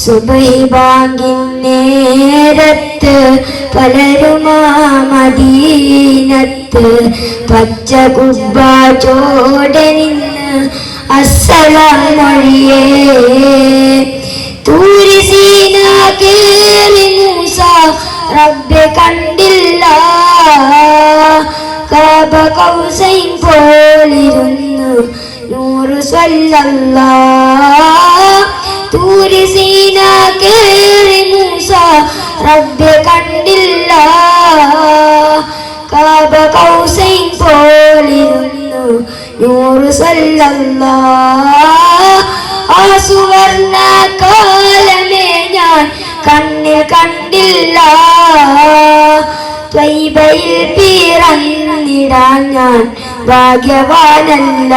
സുബഹി ബാങ്കിൻ നേരത്ത് പലരുമാ മദീനത്ത് പച്ച കുബ്ബ ചോടനിന്ന് അസ്സലാം മൊഴിയേ. തൂരി സീന കേറി മൂസ റബ്ബെ കണ്ടില്ല, കഅബ കൗസൈൻ പോലിരുന്നു നൂറ് സ്വല്ലല്ലാഹ്. തൂരി സീന കേറി മൂസ റബ്ബെ കണ്ടില്ല, കഅബ കൗസൈൻ പോലിരുന്നു നൂറ് സ്വല്ലല്ലാഹ്. ആ സുവർണ കാലമേ ഞാൻ കണ്ണിൽ കണ്ടില്ല, ത്വയ്ബയിൽ പിറന്നിടാൻ ഞാൻ ഭാഗ്യവാനല്ല.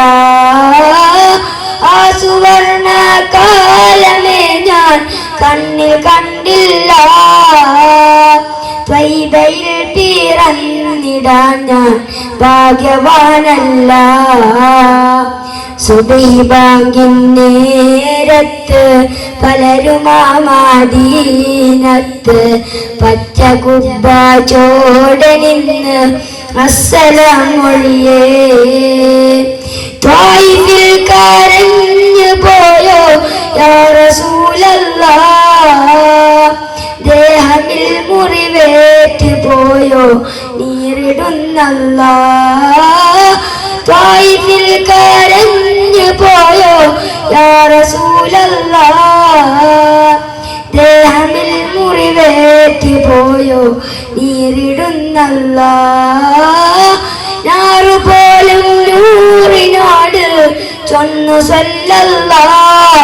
ആ സുവർണ കാലമേ ഞാൻ കണ്ണിൽ കണ്ടില്ല, ത്വയ്ബയിൽ പിറന്നിടാൻ ഞാൻ ഭാഗ്യവാനല്ല. സുബഹി ബാങ്കിൻ നേരത്ത് പലരുമാ മദീനത്ത് പച്ച കുബ്ബ ചോടനിന്ന് അസ്സലാം മൊഴിയേ. ത്വായിഫിൽ കരഞ്ഞു പോയോ യാ റസൂലല്ലാഹ്, ദേഹമിൽ മുറിവേറ്റ് പോയോ നീറിടുന്നല്ലാഹ്. ത്വായിഫിൽ കരഞ്ഞു പോയോ യാ റസൂലല്ലാഹ്, ദേഹമിൽ മുറിവേറ്റ് പോയോ നീറിടുന്നല്ലാഹ്. ഞാറുപോലും നൂറിനോട് ചൊന്നു സ്വല്ലല്ലാഹ്,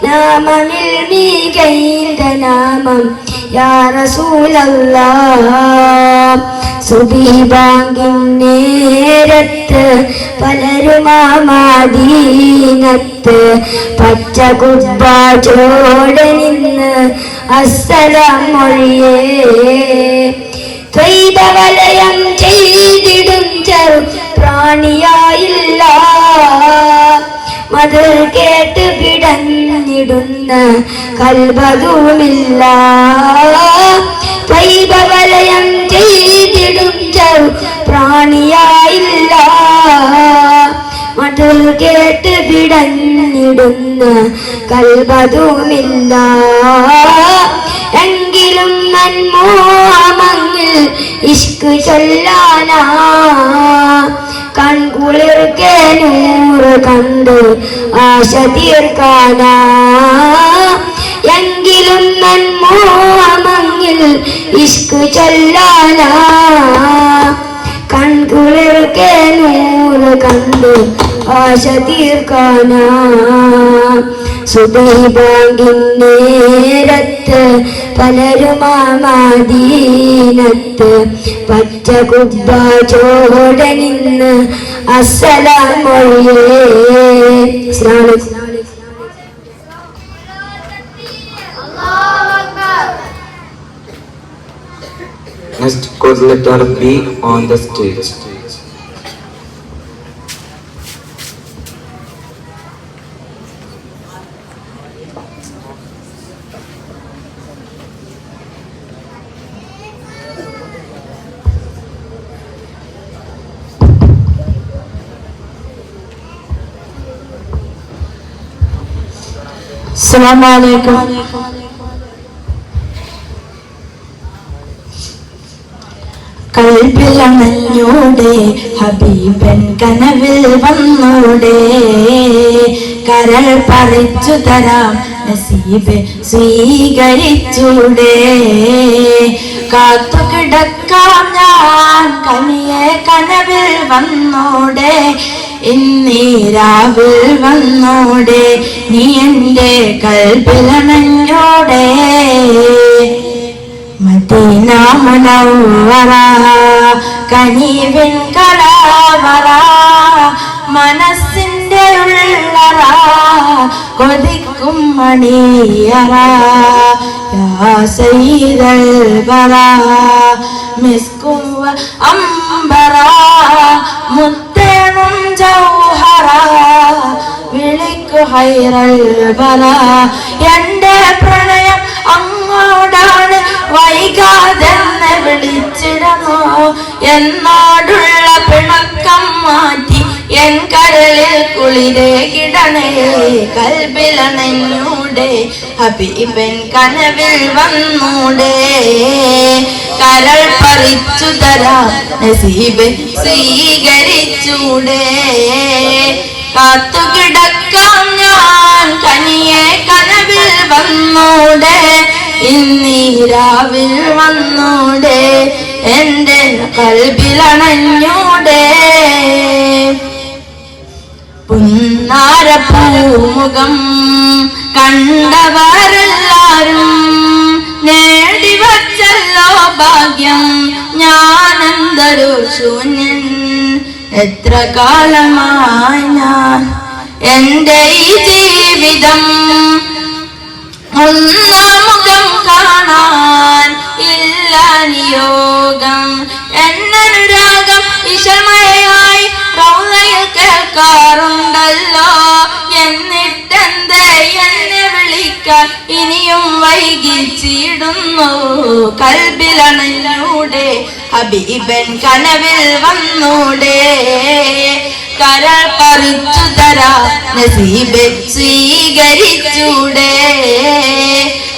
നാമമിൽ മികൈന്ത നാമം യാ റസൂലല്ലാഹ്. സുബഹി ബാങ്കിൻ നേരത്ത് പലരുമാ മദീനത്ത് പച്ച കുബ്ബ ചോടനിന്ന് അസ്സലാം മൊഴിയേ. ത്വയ്ബ വലയം ചെയ്തിടും ചെറു പ്രാണിയായില്ല, മത് കേട്ട് പിടഞ്ഞിടുന്ന കൽബതുമില്ല. ത്വയ്ബ വലയം ചെയ്തിടും ചെറു പ്രാണിയായില്ല, മത് കേട്ട് പിടഞ്ഞിടുന്ന കൽബതുമില്ല. എങ്കിലും നന്മോഹമങ്ങിൽ ഇഷ്ക് ചൊല്ലാനാ, കൺകുളിർക്കെ നൂറ് കണ്ട് ആശ തീർക്കാനാ. എങ്കിലും നന്മോഹമങ്ങിൽ ഇഷ്ക് ചൊല്ലാനാ, കൺകുളിർക്കെ നൂറ് കണ്ട് ആശ തീർക്കാനാ. സുബഹി ബാങ്കിൻ നേരത്ത് പലരുമാ മദീനത്ത് പച്ച കുബ്ബ ചോടനിന്ന് അസ്സലാം മൊഴിയേ. Next, code letter B on the stage. അസ്സലാമു അലൈക്കും. കൽബിലണഞ്ഞൂടെ ഹബീബൻ കനവിൽ വന്നൂടെ, കരൾ പറിച്ചു തരാം നസീബ് സ്വീകരിച്ചൂടെ. കാത്തു കിടക്കാം ഞാൻ കനിയെ കനവിൽ വന്നൂടെ, ഇന്നീരാവിൽ വന്നൂടെ, നീ എൻ്റെ കൽബിലണഞ്ഞൂടെ. മദീന മുനവ്വറ കനീവിൻ കലാവറ, മനസ്സിൻ്റെ ഉള്ളറ കൊതിക്കും മണിയറ. യാ സയ്യിദൽ വറ മിസ്കും അംബറ, മുത്തേണും ജൗഹറ വിളിക്കു ഹൈറൽ വറ. എൻ്റെ പ്രണയം അങ്ങോടാണ് വൈകാതെന്ന് വിളിച്ചിടണോ എന്നോടുള്ള പിണക്കം മാറ്റി എൻ കരളിൽ കുളിരേകിടണേ കൽബിലണഞ്ഞൂടെ ഹബീബൻ കനവിൽ വന്നൂടെ കരൾ പറിച്ചു തരാം നസീബ് സ്വീകരിച്ചൂടെ കാത്തുകിടക്കാം ഞാൻ കനിയെ കനവിൽ വന്നൂടെ ഇന്നീരാവിൽ വന്നൂടെ എന്റെ കൽബിലണഞ്ഞൂടെ പുന്നാരപ്പൂമുഖം കണ്ടവരെല്ലാരും നേടിവച്ചല്ലോ ഭാഗ്യം ഞാനെന്തൊരു ശൂന്യൻ എത്ര കാലമായി ഞാൻ എന്റെ ഈ ജീവിതം ഒന്നാമുഖം കാണാൻ ഇല്ല നിയോഗം എന്നനുരാഗം ഇശമയായി റൗളയിൽ കേൾക്കാറുണ്ടല്ലോ എന്നിട്ടെന്തേ എന്നെ വിളിക്കാൻ ഇനിയും വൈകിച്ചിടുന്നു കൽബിലണഞ്ഞൂടെ ഹബീബൻ കനവിൽ വന്നൂടെ കരൾ പറിച്ചു തരാ നസീബ് സ്വീകരിച്ചൂടെ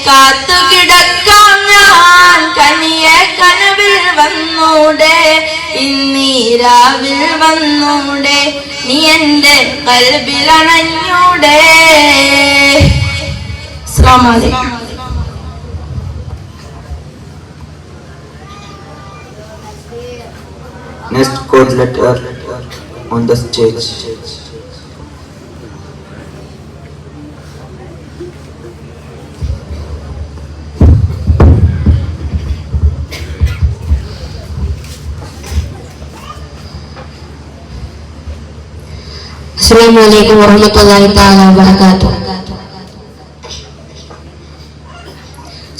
കാത്തുകിടക്കാം ഞാൻ കനിയെ കനവിൽ വന്നൂടെ ഇന്നീരാവിൽ വന്നൂടെ നീ എന്റെ കൽബിലണഞ്ഞൂടെ. അസ്സലാമു അലൈക്കും. Next code letter on the stage. Assalamualaikum warahmatullahi ta'ala wabarakatuh.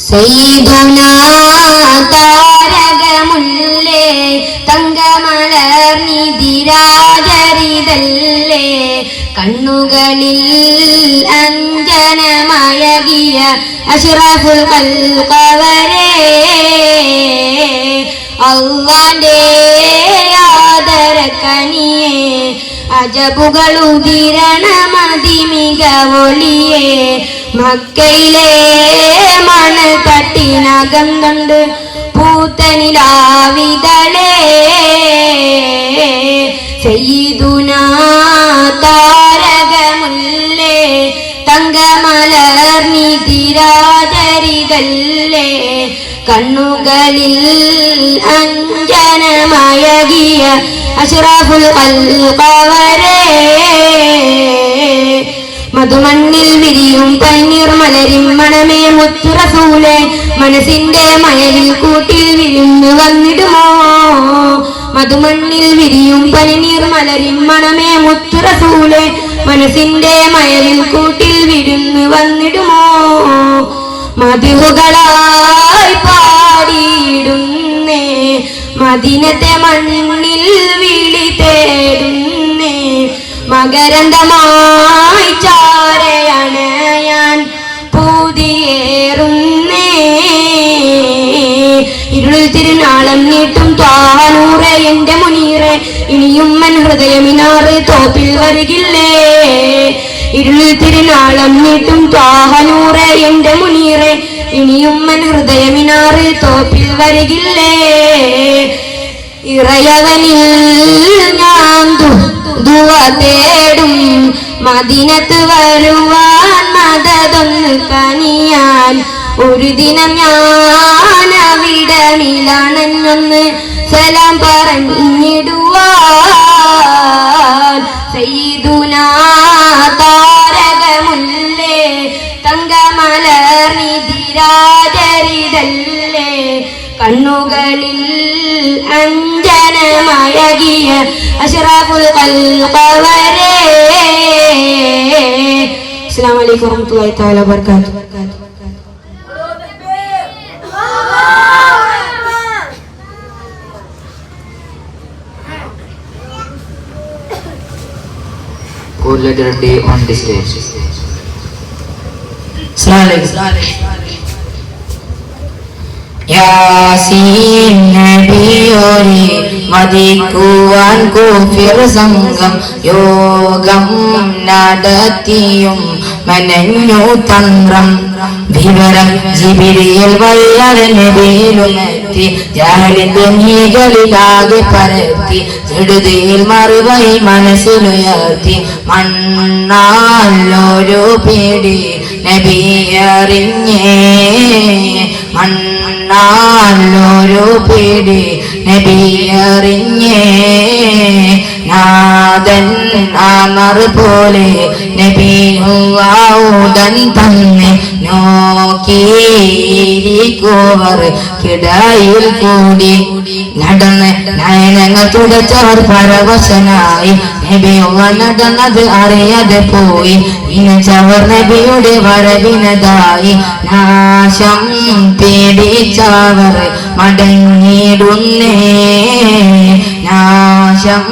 സയ്യിദുനാ താരകമുല്ലേ തങ്കമലർനിധിരാജരിതല്ലേ കണ്ണുകളിൽ അഞ്ജനമയകിയ അഷ്റഫുൽ ഖൽഖവരേ അല്ലാഹുവേ ആദരക്കനിയേ അജബുകളുതിരണമതിമികവൊളിയേ മക്കയിലെ മണൽ തട്ടിനകം കൊണ്ട് പൂത്തനിലാവിതളേ സയ്യിദുനാ താരകമുല്ലേ തങ്കമലർനിധിരാജരിതല്ലേ കണ്ണുകളിൽ അഞ്ജനമയകിയ അഷ്റഫുൽ ഖൽഖവരേ മധുമണ്ണിൽ വിരിയും പനിനീർ മലരിൻ മണമേ മുത്തു റസൂലേ മനസ്സിന്റെ മയലിൽ കൂട്ടിൽ വിരിഞ്ഞു വന്നിടുമോ മധുമണ്ണിൽ വിരിയും പനിനീർ മലരിൻ മണമേ മുത്തു റസൂലേ മനസ്സിന്റെ മയലിൽ കൂട്ടിൽ വിരിഞ്ഞു വന്നിടുമോ മധുകളായി പാടിയിടുന്നേ മദീനത്തെ മണ്ണിൽ വിളി തേടുന്നേ മകരന്തമായി ചാരയണയാൻ പൂതിയേറുന്നേ ഇരുളിൽ തിരുനാളം നീട്ടും ത്വാനൂറെ എന്റെ മുനീറെ ഇനിയും മൻ ഹൃദയമിനാറ് തോപ്പിൽ വരികില്ലേ ഇരുളിൽ തിരുനാളം നീട്ടും ത്വാനൂറെ എന്റെ മുനീറെ ഇനിയും മൻ ഹൃദയമിനാറ് തോപ്പിൽ വരികില്ലേ ഇറയവനിൽ ഞാൻ ദുവ തേടും മദീനത്ത് വരുവാൻ മദതൊന്ന് കനിയാൻ ഒരു ദിനം ഞാൻ അവിടമിലാണെന്നൊന്ന് സലാം പറഞ്ഞിടുവാൻ സയ്യിദുനാ താരകമുല്ലേ തങ്കമലർനിധിരാജരിതല്ലേ കണ്ണുകളിൽ അഞ്ജനമയകിയ അഷ്റഫുൽ ഖൽഖവരേ. അസ്സലാമു അലൈക്കും വറഹ്മത്തുള്ളാഹി തആല വബറകാതുഹു. Code letter D on the stage. Yaseen നബിയോരെ മദിക്കുവാൻ കൂഫിർ സംഘം യോഗം നടത്തിയും മനഞ്ഞു തന്ത്രം വിവരം ജിബിരിയിൽ വല്ലാതെ നബിയിലുമെത്തി ജഹലിന്റെ നീകളിലാകെ പരത്തി ചെടുതിയിൽ മറുപടി മനസ്സിലുയർത്തി മണ്ണാലൊരു പേടി നബിയറിഞ്ഞേ മണ്ണാലൊരു പേടി നബിയറിഞ്ഞേ നാദൻ അമർ പോലെ നബിയുവാവുടൻ തന്നെ നോക്കിയിരിക്കുവർ കിടയിൽ കൂടി നടന്ന് നയനങ്ങൾ തുടച്ചവർ പരവശനായി നബിയുവ നടന്നത് അറിയാതെ പോയി ഇനച്ചവർ നബിയുടെ വരവിനതായി നാശം പേടിച്ചവർ മടങ്ങിയിടുന്നേ നാശം